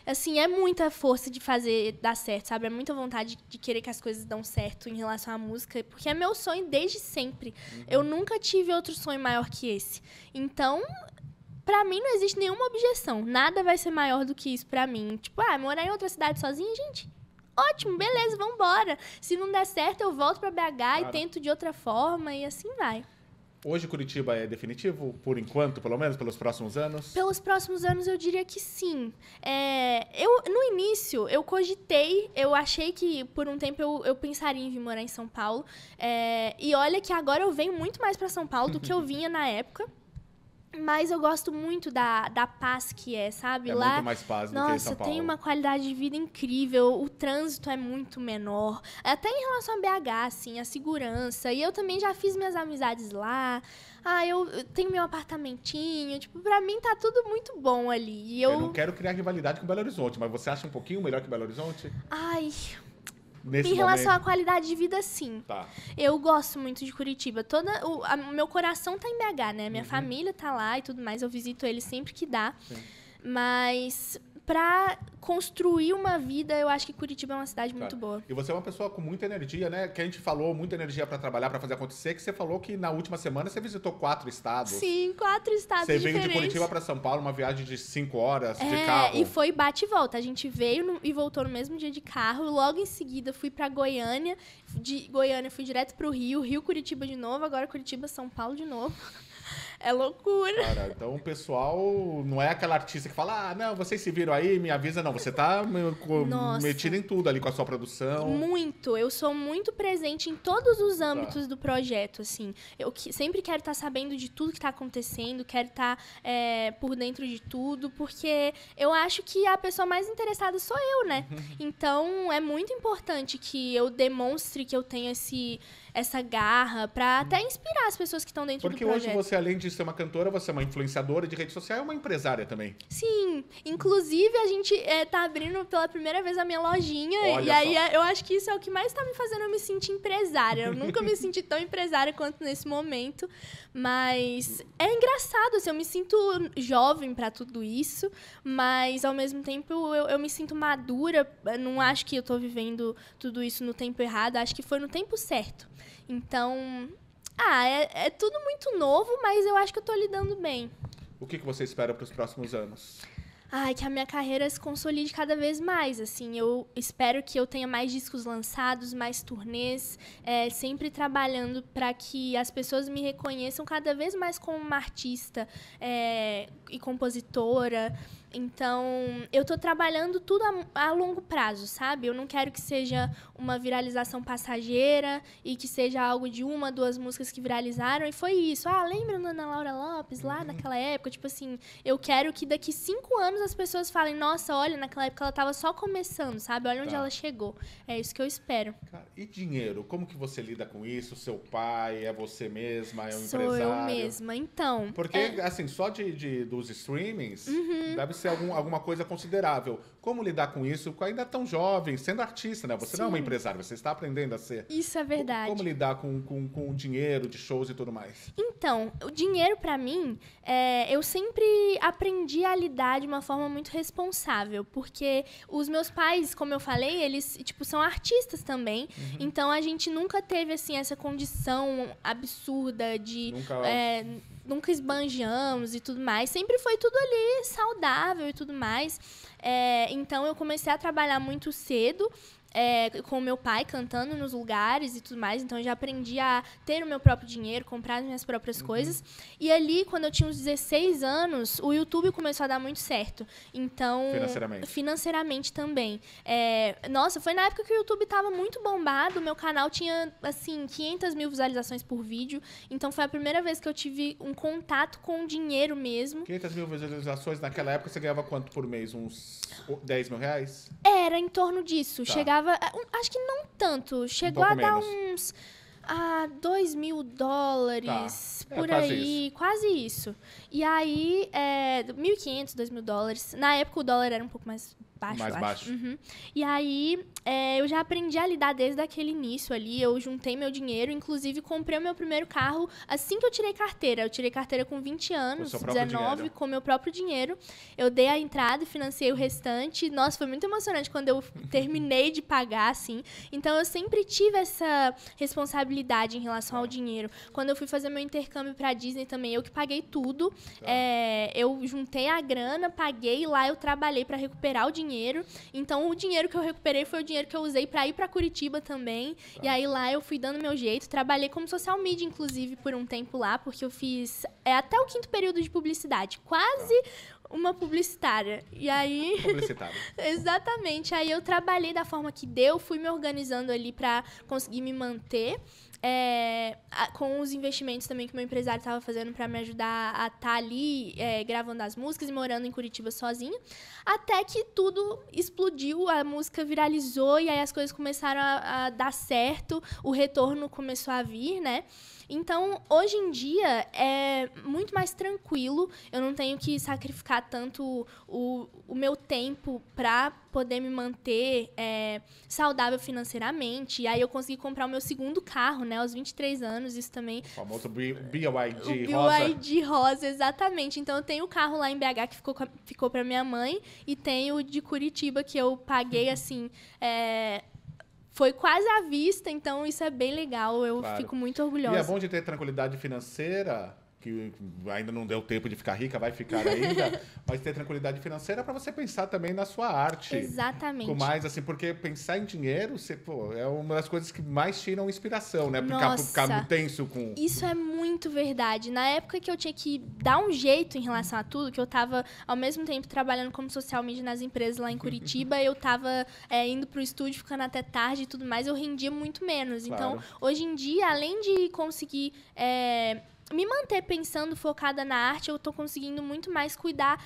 B: Assim, é muita força de fazer dar certo, sabe? É muita vontade de querer que as coisas dão certo em relação à música, porque é meu sonho desde sempre. Eu nunca tive outro sonho maior que esse. Então, pra mim não existe nenhuma objeção. Nada vai ser maior do que isso pra mim. Tipo, morar em outra cidade sozinha, gente? Ótimo, beleza, vambora. Se não der certo, eu volto pra BH e tento de outra forma e assim vai.
A: Hoje Curitiba é definitivo, por enquanto, pelo menos, pelos próximos anos?
B: Pelos próximos anos, eu diria que sim. No início, eu cogitei, eu achei que por um tempo eu pensaria em vir morar em São Paulo. E olha que agora eu venho muito mais para São Paulo do que eu vinha na época. Mas eu gosto muito da paz que sabe?
A: É
B: lá,
A: muito mais paz do que em São Paulo.
B: Nossa, tem uma qualidade de vida incrível, o trânsito é muito menor. Até em relação a BH, assim, a segurança. E eu também já fiz minhas amizades lá. Eu tenho meu apartamentinho. Tipo, pra mim tá tudo muito bom ali. E eu
A: não quero criar rivalidade com Belo Horizonte, mas você acha um pouquinho melhor que Belo Horizonte?
B: Em relação à qualidade de vida, sim.
A: Tá.
B: Eu gosto muito de Curitiba. Meu coração tá em BH, né? Minha família tá lá e tudo mais. Eu visito eles sempre que dá. Sim. Mas pra construir uma vida, eu acho que Curitiba é uma cidade muito boa.
A: E você é uma pessoa com muita energia, né? Que a gente falou, muita energia pra trabalhar, pra fazer acontecer, que você falou que na última semana você visitou 4 estados.
B: Sim, 4 estados diferentes.
A: Você veio de Curitiba pra São Paulo, uma viagem de 5 horas de carro.
B: E foi bate e volta. A gente veio e voltou no mesmo dia de carro. Logo em seguida, fui pra Goiânia. De Goiânia, fui direto pro Rio. Curitiba de novo. Agora Curitiba, São Paulo de novo. É loucura.
A: Cara, então o pessoal não é aquela artista que fala, não, vocês se viram aí, me avisa. Não, você tá metido em tudo ali com a sua produção.
B: Muito. Eu sou muito presente em todos os âmbitos do projeto, assim. Eu sempre quero estar sabendo de tudo que tá acontecendo, quero estar por dentro de tudo, porque eu acho que a pessoa mais interessada sou eu, né? Então, é muito importante que eu demonstre que eu tenho essa garra pra até inspirar as pessoas que estão dentro do projeto.
A: Porque hoje você, além de ser uma cantora, você é uma influenciadora de rede social e uma empresária também.
B: Sim. Inclusive, a gente tá abrindo pela primeira vez a minha lojinha.
A: Olha
B: e aí, eu acho que isso é o que mais tá me fazendo eu me sentir empresária. Eu nunca me senti tão empresária quanto nesse momento. Mas é engraçado, assim, eu me sinto jovem pra tudo isso. Mas, ao mesmo tempo, eu me sinto madura. Eu não acho que eu tô vivendo tudo isso no tempo errado. Acho que foi no tempo certo. Então, é tudo muito novo, mas eu acho que eu tô lidando bem.
A: O que você espera para os próximos anos?
B: Ai, que a minha carreira se consolide cada vez mais, assim. Eu espero que eu tenha mais discos lançados, mais turnês, sempre trabalhando para que as pessoas me reconheçam cada vez mais como uma artista e compositora. Então, eu tô trabalhando tudo a longo prazo, sabe? Eu não quero que seja uma viralização passageira e que seja algo de uma, duas músicas que viralizaram e foi isso. Ah, lembra da Ana Laura Lopes lá naquela época? Tipo assim, eu quero que daqui 5 anos as pessoas falem, nossa, olha, naquela época ela tava só começando, sabe? Olha onde ela chegou. É isso que eu espero.
A: Cara, e dinheiro? Como que você lida com isso? Seu pai, é você mesma, é um
B: Sou
A: empresário?
B: eu mesma, então.
A: Porque, assim, só dos streamings, deve ser alguma coisa considerável. Como lidar com isso? Ainda tão jovem, sendo artista, né? Você não é uma empresária, você está aprendendo a ser.
B: Isso é verdade.
A: Como lidar com o dinheiro de shows e tudo mais?
B: Então, o dinheiro, pra mim, eu sempre aprendi a lidar de uma forma muito responsável, porque os meus pais, como eu falei, eles, tipo, são artistas também, então a gente nunca teve, assim, essa condição absurda de... Nunca esbanjamos e tudo mais. Sempre foi tudo ali saudável e tudo mais. Então, eu comecei a trabalhar muito cedo. Com o meu pai cantando nos lugares e tudo mais, então eu já aprendi a ter o meu próprio dinheiro, comprar as minhas próprias coisas. E ali, quando eu tinha uns 16 anos, o YouTube começou a dar muito certo. Então, financeiramente também. Nossa, foi na época que o YouTube estava muito bombado, meu canal tinha, assim, 500 mil visualizações por vídeo, então foi a primeira vez que eu tive um contato com o dinheiro mesmo.
A: 500 mil visualizações, naquela época você ganhava quanto por mês? Uns 10 mil reais?
B: Era em torno disso, chegava... Acho que não tanto. Chegou a dar uns $2.000 por aí. Quase isso. E aí, $1.500, $2.000. Na época o dólar era um pouco mais baixo. E aí, eu já aprendi a lidar desde aquele início ali. Eu juntei meu dinheiro, inclusive comprei o meu primeiro carro assim que eu tirei carteira. Eu tirei carteira com 20 anos, 19, com meu próprio dinheiro. Eu dei a entrada e financiei o restante. Nossa, foi muito emocionante quando eu terminei de pagar, assim. Então, eu sempre tive essa responsabilidade em relação ao dinheiro. Quando eu fui fazer meu intercâmbio pra Disney também, eu que paguei tudo. Eu juntei a grana, paguei, e lá eu trabalhei pra recuperar o dinheiro. Então, o dinheiro que eu recuperei foi o dinheiro que eu usei para ir para Curitiba também. E aí, lá eu fui dando meu jeito. Trabalhei como social media, inclusive, por um tempo lá, porque eu fiz até o 5º período de publicidade. Quase uma publicitária. E aí...
A: Publicitária.
B: Exatamente. Aí, eu trabalhei da forma que deu, fui me organizando ali para conseguir me manter. Com os investimentos também que meu empresário estava fazendo para me ajudar a estar ali gravando as músicas e morando em Curitiba sozinha, até que tudo explodiu, a música viralizou e aí as coisas começaram a dar certo, o retorno começou a vir, né? Então, hoje em dia, é muito mais tranquilo. Eu não tenho que sacrificar tanto o meu tempo para poder me manter saudável financeiramente. E aí, eu consegui comprar o meu segundo carro, né? Aos 23 anos, isso também...
A: O famoso BYD rosa.
B: O BYD rosa, exatamente. Então, eu tenho o carro lá em BH que ficou para minha mãe e tenho o de Curitiba que eu paguei, assim... Foi quase à vista, então isso é bem legal. Eu fico muito orgulhosa.
A: E é bom de ter tranquilidade financeira, que ainda não deu tempo de ficar rica, vai ficar ainda, mas ter tranquilidade financeira para você pensar também na sua arte.
B: Exatamente.
A: Com mais, assim, porque pensar em dinheiro, é uma das coisas que mais tiram inspiração, né? Ficar tenso com...
B: Isso é muito verdade. Na época que eu tinha que dar um jeito em relação a tudo, que eu tava, ao mesmo tempo, trabalhando como social media nas empresas lá em Curitiba, eu tava indo pro estúdio, ficando até tarde e tudo mais, eu rendia muito menos.
A: Claro.
B: Então, hoje em dia, além de conseguir... me manter pensando, focada na arte, eu tô conseguindo muito mais cuidar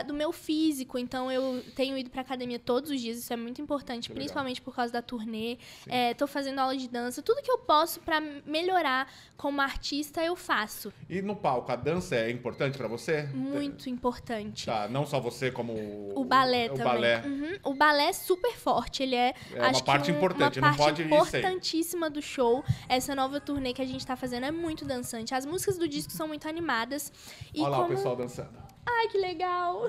B: do meu físico. Então, eu tenho ido pra academia todos os dias, isso é muito importante, principalmente por causa da turnê. Tô fazendo aula de dança, tudo que eu posso pra melhorar como artista, eu faço.
A: E no palco, a dança é importante pra você?
B: Muito importante.
A: Tá, não só você, como
B: o balé também.
A: Balé.
B: O balé é super forte, ele
A: uma parte importante,
B: uma
A: não pode ir sem.
B: importantíssima do show. Essa nova turnê que a gente tá fazendo é muito dançante. As músicas do disco são muito animadas.
A: Olha lá o pessoal dançando.
B: Ai, que legal!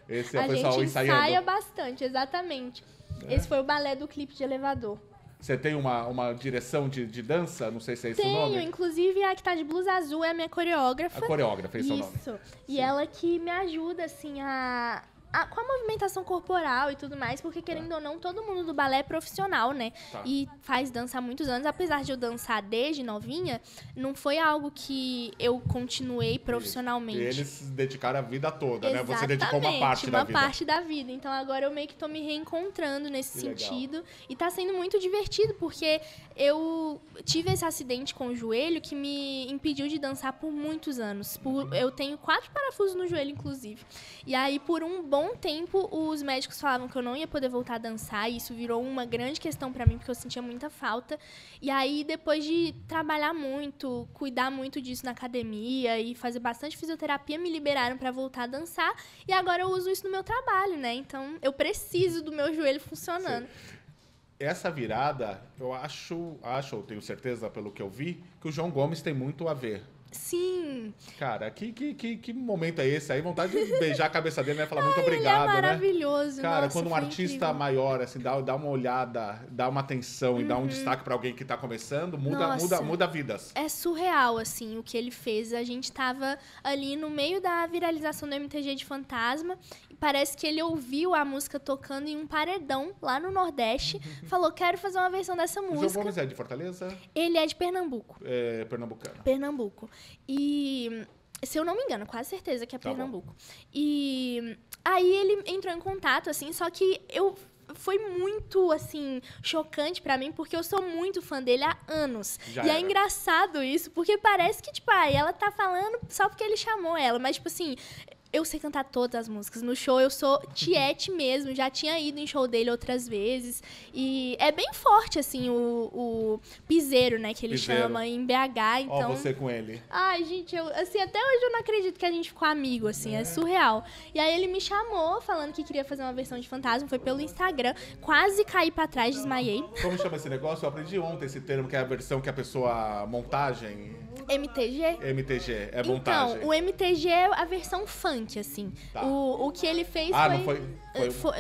A: Esse é o pessoal ensaiando.
B: A gente ensaia bastante, exatamente. Esse foi o balé do clipe de Elevador.
A: Você tem uma direção de dança? Não sei se é esse o nome.
B: Tenho, inclusive a que tá de blusa azul é a minha coreógrafa.
A: A coreógrafa, esse é o nome.
B: Isso. E ela que me ajuda, assim, a com a movimentação corporal e tudo mais, porque querendo ou não, todo mundo do balé é profissional, né? E faz dança há muitos anos. Apesar de eu dançar desde novinha, não foi algo que eu continuei profissionalmente.
A: E eles se dedicaram a vida toda,
B: Exatamente,
A: né? Você dedicou uma parte da vida.
B: Uma parte da vida. Então agora eu meio que tô me reencontrando nesse sentido. E tá sendo muito divertido, porque eu tive esse acidente com o joelho que me impediu de dançar por muitos anos. Eu tenho 4 parafusos no joelho, inclusive. E aí, por um bom tempo, os médicos falavam que eu não ia poder voltar a dançar. E isso virou uma grande questão pra mim, porque eu sentia muita falta. E aí, depois de trabalhar muito, cuidar muito disso na academia e fazer bastante fisioterapia, me liberaram pra voltar a dançar. E agora eu uso isso no meu trabalho, né? Então, eu preciso do meu joelho funcionando.
A: Sim. Essa virada, eu tenho certeza, pelo que eu vi, que o João Gomes tem muito a ver.
B: Sim.
A: Cara, que momento é esse? Aí vontade de beijar a cabeça dele, né? Falar muito obrigado,
B: ele é maravilhoso,
A: né? Cara,
B: nossa,
A: quando um artista
B: incrível.
A: maior, assim, dá uma olhada, dá uma atenção e dá um destaque pra alguém que tá começando, muda vidas.
B: É surreal, assim, o que ele fez. A gente tava ali no meio da viralização do MTG de Fantasma. E parece que ele ouviu a música tocando em um paredão lá no Nordeste. Falou, quero fazer uma versão dessa música.
A: O João Gomes é de Fortaleza?
B: Ele é de Pernambuco.
A: É pernambucano.
B: Pernambuco. E, se eu não me engano, quase certeza que é Pernambuco. Bom. E aí ele entrou em contato, assim, só que foi muito, assim, chocante pra mim, porque eu sou muito fã dele há anos. É engraçado isso, porque parece que, tipo, ela tá falando só porque ele chamou ela, mas, tipo assim, eu sei cantar todas as músicas. No show eu sou tiete mesmo, já tinha ido em show dele outras vezes. E é bem forte, assim, o piseiro, né, que ele chama em BH, então...
A: Ó, você com ele.
B: Ai, gente, assim, até hoje eu não acredito que a gente ficou amigo, assim, é surreal. E aí ele me chamou, falando que queria fazer uma versão de Fantasma, foi pelo Instagram, quase caí pra trás, desmaiei.
A: Como chama esse negócio? Eu aprendi ontem esse termo, que é a versão que a pessoa... montagem...
B: MTG?
A: MTG, é montagem.
B: Então, o MTG é a versão funk, assim. Tá. O que ele fez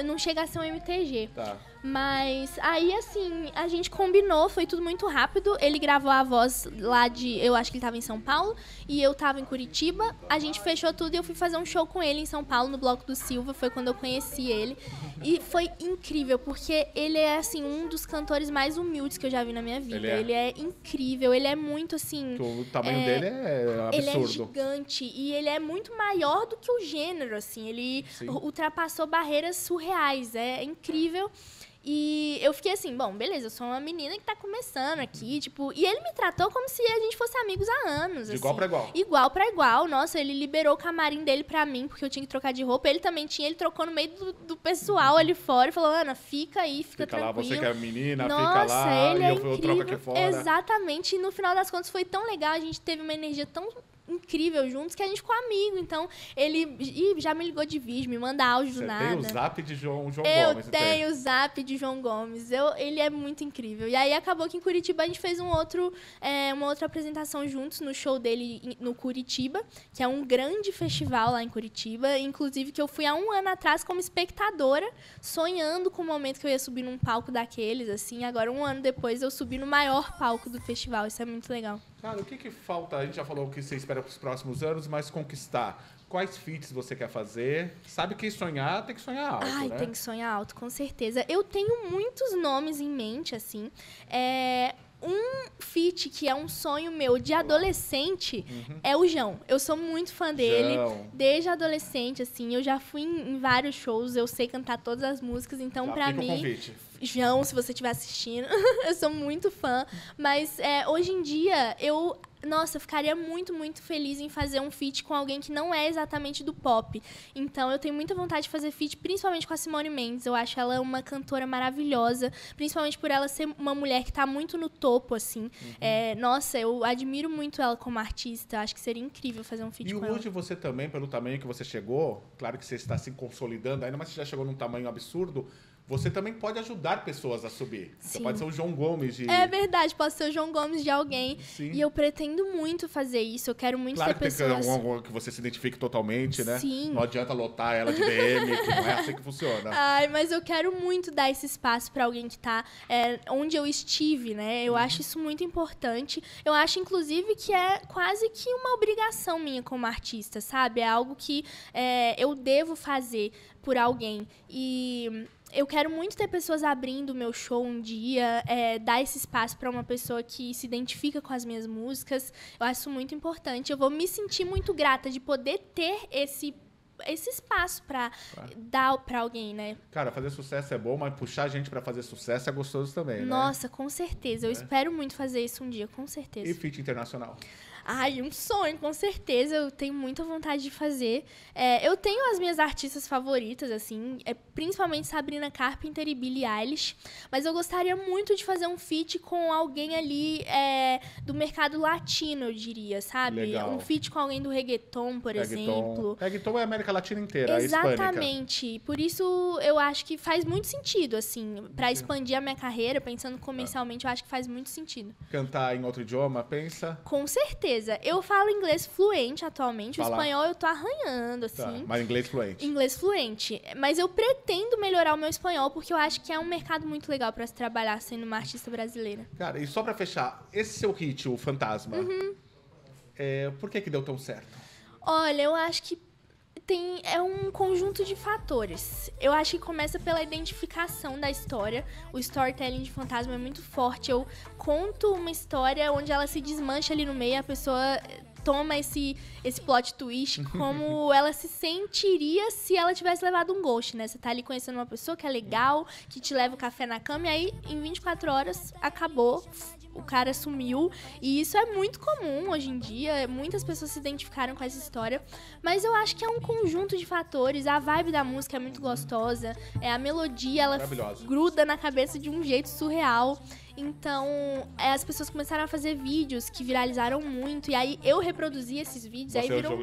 B: não chega a ser um MTG.
A: Tá.
B: Mas aí, assim, a gente combinou, foi tudo muito rápido. Ele gravou a voz lá eu acho que ele tava em São Paulo, e eu tava em Curitiba. A gente fechou tudo e eu fui fazer um show com ele em São Paulo, no Bloco do Silva. Foi quando eu conheci ele. E foi incrível, porque ele é, assim, um dos cantores mais humildes que eu já vi na minha vida. Ele é incrível, ele é muito, assim...
A: O tamanho dele é absurdo.
B: Ele é gigante e ele é muito maior do que o gênero, assim. Ele ultrapassou barreiras surreais, é incrível. E eu fiquei assim, bom, beleza, eu sou uma menina que tá começando aqui, tipo... E ele me tratou como se a gente fosse amigos há anos,
A: de igual pra igual.
B: Igual pra igual. Nossa, ele liberou o camarim dele pra mim, porque eu tinha que trocar de roupa. Ele também tinha, ele trocou no meio do pessoal ali fora e falou, Ana, fica aí, fica tranquila.
A: Lá, você que é menina,
B: nossa,
A: fica lá,
B: ele
A: eu troco aqui fora.
B: Exatamente, e no final das contas foi tão legal, a gente teve uma energia tão... incrível juntos, que a gente ficou amigo. Então, ele já me ligou de vídeo, me manda áudio do nada.
A: Você tem o zap de João Gomes?
B: Eu tenho o zap de João Gomes. Ele é muito incrível. E aí, acabou que em Curitiba a gente fez uma outra apresentação juntos no show dele no Curitiba, que é um grande festival lá em Curitiba. Inclusive, que eu fui há um ano atrás como espectadora, sonhando com o momento que eu ia subir num palco daqueles, assim. Agora, um ano depois, eu subi no maior palco do festival. Isso é muito legal.
A: Cara, o que falta? A gente já falou o que você espera para os próximos anos, mas conquistar. Quais feats você quer fazer? Sabe que sonhar, tem que sonhar alto, né?
B: Tem que sonhar alto, com certeza. Eu tenho muitos nomes em mente, assim. Um feat que é um sonho meu de adolescente é o João. Eu sou muito fã dele. Desde adolescente, assim. Eu já fui em vários shows, eu sei cantar todas as músicas, então pra mim...
A: o convite.
B: João, se você estiver assistindo, eu sou muito fã. Mas hoje em dia, eu ficaria muito, muito feliz em fazer um feat com alguém que não é exatamente do pop. Então, eu tenho muita vontade de fazer feat, principalmente com a Simone Mendes. Eu acho ela uma cantora maravilhosa, principalmente por ela ser uma mulher que está muito no topo, assim. Eu admiro muito ela como artista. Acho que seria incrível fazer um feat com ela.
A: E hoje você também, pelo tamanho que você chegou, claro que você está se consolidando, ainda mais que você já chegou num tamanho absurdo, você também pode ajudar pessoas a subir. Sim. Você pode ser o João Gomes de...
B: É verdade, posso ser o João Gomes de alguém.
A: Sim.
B: E eu pretendo muito fazer isso. Eu quero muito ter pessoas...
A: Claro que tem que ter que você se identifique totalmente, né?
B: Sim.
A: Não adianta lotar ela de DM, que não é assim que funciona.
B: Mas eu quero muito dar esse espaço para alguém que tá onde eu estive, né? Eu acho isso muito importante. Eu acho, inclusive, que é quase que uma obrigação minha como artista, sabe? É algo que eu devo fazer por alguém. E eu quero muito ter pessoas abrindo o meu show um dia, dar esse espaço para uma pessoa que se identifica com as minhas músicas. Eu acho isso muito importante. Eu vou me sentir muito grata de poder ter esse espaço para dar para alguém, né?
A: Cara, fazer sucesso é bom, mas puxar gente para fazer sucesso é gostoso também, né?
B: Nossa, com certeza. Eu espero muito fazer isso um dia, com certeza.
A: E feat internacional?
B: Ai, um sonho, com certeza. Eu tenho muita vontade de fazer. Eu tenho as minhas artistas favoritas, assim, principalmente Sabrina Carpenter e Billie Eilish. Mas eu gostaria muito de fazer um feat com alguém ali do mercado latino, eu diria, sabe?
A: Legal.
B: Um feat com alguém do reggaeton, por exemplo.
A: Reggaeton é a América Latina inteira,
B: Exatamente. A Por isso, eu acho que faz muito sentido, assim, pra expandir a minha carreira, pensando comercialmente, eu acho que faz muito sentido.
A: Cantar em outro idioma, pensa?
B: Com certeza. Eu falo inglês fluente atualmente. O espanhol eu tô arranhando, assim.
A: Tá, mas inglês fluente.
B: Inglês fluente. Mas eu pretendo melhorar o meu espanhol, porque eu acho que é um mercado muito legal pra se trabalhar sendo uma artista brasileira.
A: Cara, e só pra fechar, esse seu hit, o Fantasma, por que deu tão certo?
B: Olha, eu acho que é um conjunto de fatores. Eu acho que começa pela identificação da história. O storytelling de Fantasma é muito forte. Eu conto uma história onde ela se desmancha ali no meio, a pessoa toma esse plot twist, como ela se sentiria se ela tivesse levado um ghost, né? Você tá ali conhecendo uma pessoa que é legal, que te leva o café na cama, e aí, em 24 horas, acabou. O cara sumiu, e isso é muito comum hoje em dia, muitas pessoas se identificaram com essa história, mas eu acho que é um conjunto de fatores. A vibe da música é muito gostosa, a melodia, ela gruda na cabeça de um jeito surreal. Então, as pessoas começaram a fazer vídeos que viralizaram muito, e aí eu reproduzi esses vídeos, aí virou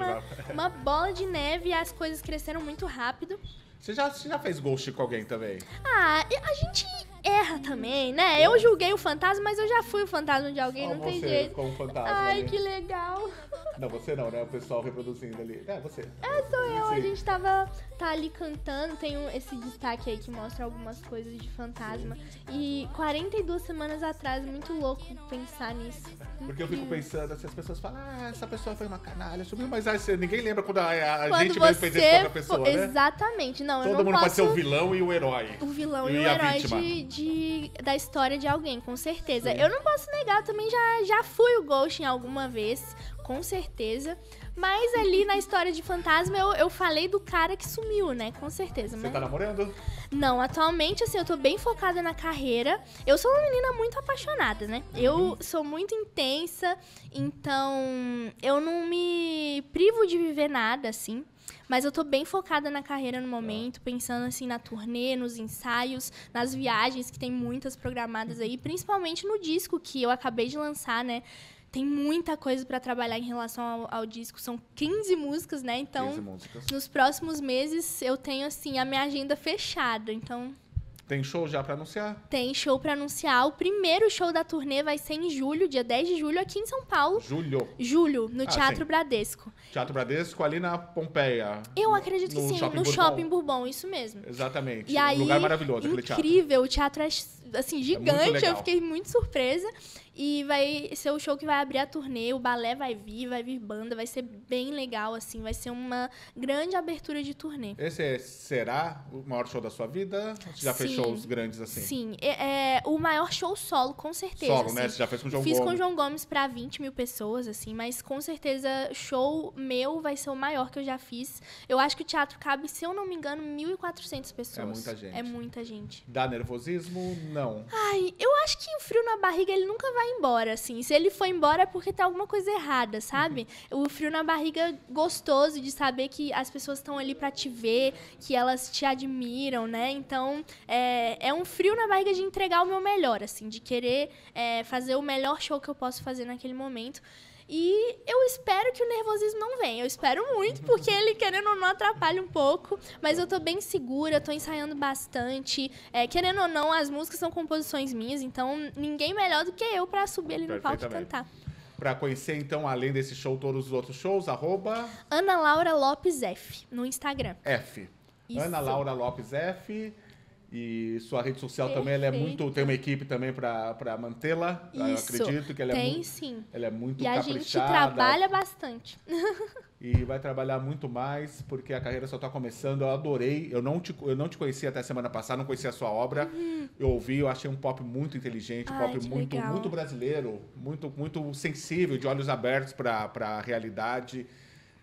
B: uma bola de neve e as coisas cresceram muito rápido.
A: Você já fez ghost com alguém também?
B: A gente erra também, né? Eu julguei o fantasma, mas eu já fui o fantasma de alguém, não tem jeito.
A: Como fantasma.
B: Ai,
A: ali.
B: Que legal.
A: Não, você não, né? O pessoal reproduzindo ali. Você.
B: Sou eu. Sim. A gente tá ali cantando, tem esse destaque aí que mostra algumas coisas de fantasma. E 42 semanas atrás, muito louco pensar nisso.
A: Porque eu fico pensando, assim, as pessoas falam, essa pessoa foi uma canalha, sumiu, mas ninguém lembra quando a
B: quando
A: gente mesmo fez isso com outra pessoa, né?
B: Exatamente. Não,
A: todo mundo pode ser o vilão e o herói.
B: O vilão e o herói da história de alguém, com certeza. Sim. Eu não posso negar, eu também já fui o ghost em alguma vez, com certeza. Mas ali na história de fantasma, eu falei do cara que sumiu, né? Com certeza.
A: Você tá namorando?
B: Não, atualmente, assim, eu tô bem focada na carreira. Eu sou uma menina muito apaixonada, né? Eu sou muito intensa, então eu não me privo de viver nada, assim. Mas eu tô bem focada na carreira no momento, pensando assim na turnê, nos ensaios, nas viagens, que tem muitas programadas aí, principalmente no disco que eu acabei de lançar, né? Tem muita coisa pra trabalhar em relação ao disco. São 15 músicas, né? Então,
A: 15 músicas.
B: Nos próximos meses, eu tenho, assim, a minha agenda fechada. Então,
A: tem show já pra anunciar?
B: Tem show pra anunciar. O primeiro show da turnê vai ser em julho, dia 10 de julho, aqui em São Paulo. Julho, no Teatro Bradesco.
A: Teatro Bradesco, ali na Pompeia.
B: Eu acredito que sim, no Shopping Bourbon, isso mesmo.
A: Exatamente.
B: E aí,
A: um lugar maravilhoso, aquele teatro.
B: Incrível, o teatro é, assim, gigante. Eu fiquei muito surpresa. E vai ser o show que vai abrir a turnê, o balé vai vir banda, vai ser bem legal, assim, vai ser uma grande abertura de turnê.
A: Esse será o maior show da sua vida? Você já fez shows grandes assim?
B: Sim, é o maior show solo, com certeza.
A: Solo,
B: assim.
A: né? Você já fez com o João
B: Gomes?
A: Fiz
B: com o João Gomes pra 20 mil pessoas, assim, mas com certeza show meu vai ser o maior que eu já fiz. Eu acho que o teatro cabe, se eu não me engano, 1.400 pessoas.
A: É muita gente.
B: É muita gente.
A: Dá nervosismo? Não.
B: Ai, eu acho que o frio na barriga, ele nunca vai embora, assim. Se ele for embora é porque tá alguma coisa errada, sabe? O frio na barriga gostoso de saber que as pessoas estão ali pra te ver, que elas te admiram, né? Então, é um frio na barriga de entregar o meu melhor, assim, de querer fazer o melhor show que eu posso fazer naquele momento. E eu espero que o nervosismo não venha. Eu espero muito, porque ele, querendo ou não, atrapalha um pouco. Mas eu tô bem segura, tô ensaiando bastante. Querendo ou não, as músicas são composições minhas, então ninguém melhor do que eu pra subir ali no palco e cantar.
A: Pra conhecer, então, além desse show, todos os outros shows, @
B: Ana Laura Lopes F, no Instagram.
A: F.
B: Isso.
A: Ana Laura Lopes F. E sua rede social também, ela é muito... Tem uma equipe também para mantê-la. Eu acredito que ela
B: sim.
A: Ela é muito
B: caprichada. E a gente trabalha bastante.
A: E vai trabalhar muito mais, porque a carreira só está começando. Eu adorei. Eu não te conhecia até semana passada, não conhecia a sua obra. Eu ouvi, eu achei um pop muito inteligente, um pop muito brasileiro, muito sensível, de olhos abertos para a realidade.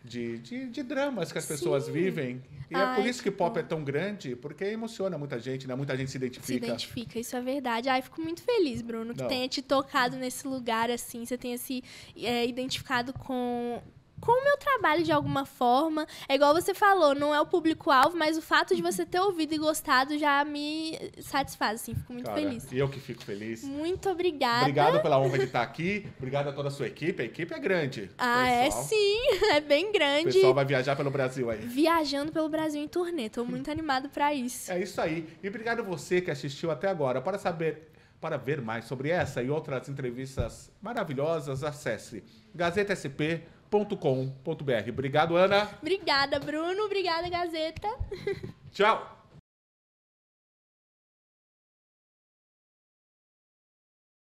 A: De dramas que as pessoas vivem. E é por isso que pop é tão grande, porque emociona muita gente, né? Muita gente se identifica.
B: Se identifica, isso é verdade. Fico muito feliz, Bruno, que tenha te tocado nesse lugar, assim, você tenha se identificado com o meu trabalho de alguma forma. É igual você falou, não é o público-alvo, mas o fato de você ter ouvido e gostado já me satisfaz, assim, fico muito feliz.
A: E eu que fico feliz.
B: Muito obrigada.
A: Obrigado pela honra de estar aqui, obrigado a toda a sua equipe. A equipe é grande.
B: É sim, é bem grande.
A: O pessoal vai viajar pelo Brasil aí.
B: Viajando pelo Brasil em turnê, tô muito animado pra isso.
A: É isso aí. E obrigado a você que assistiu até agora. Para ver mais sobre essa e outras entrevistas maravilhosas, acesse gazetasp.com.br. Obrigado, Ana.
B: Obrigada, Bruno. Obrigada, Gazeta.
A: Tchau.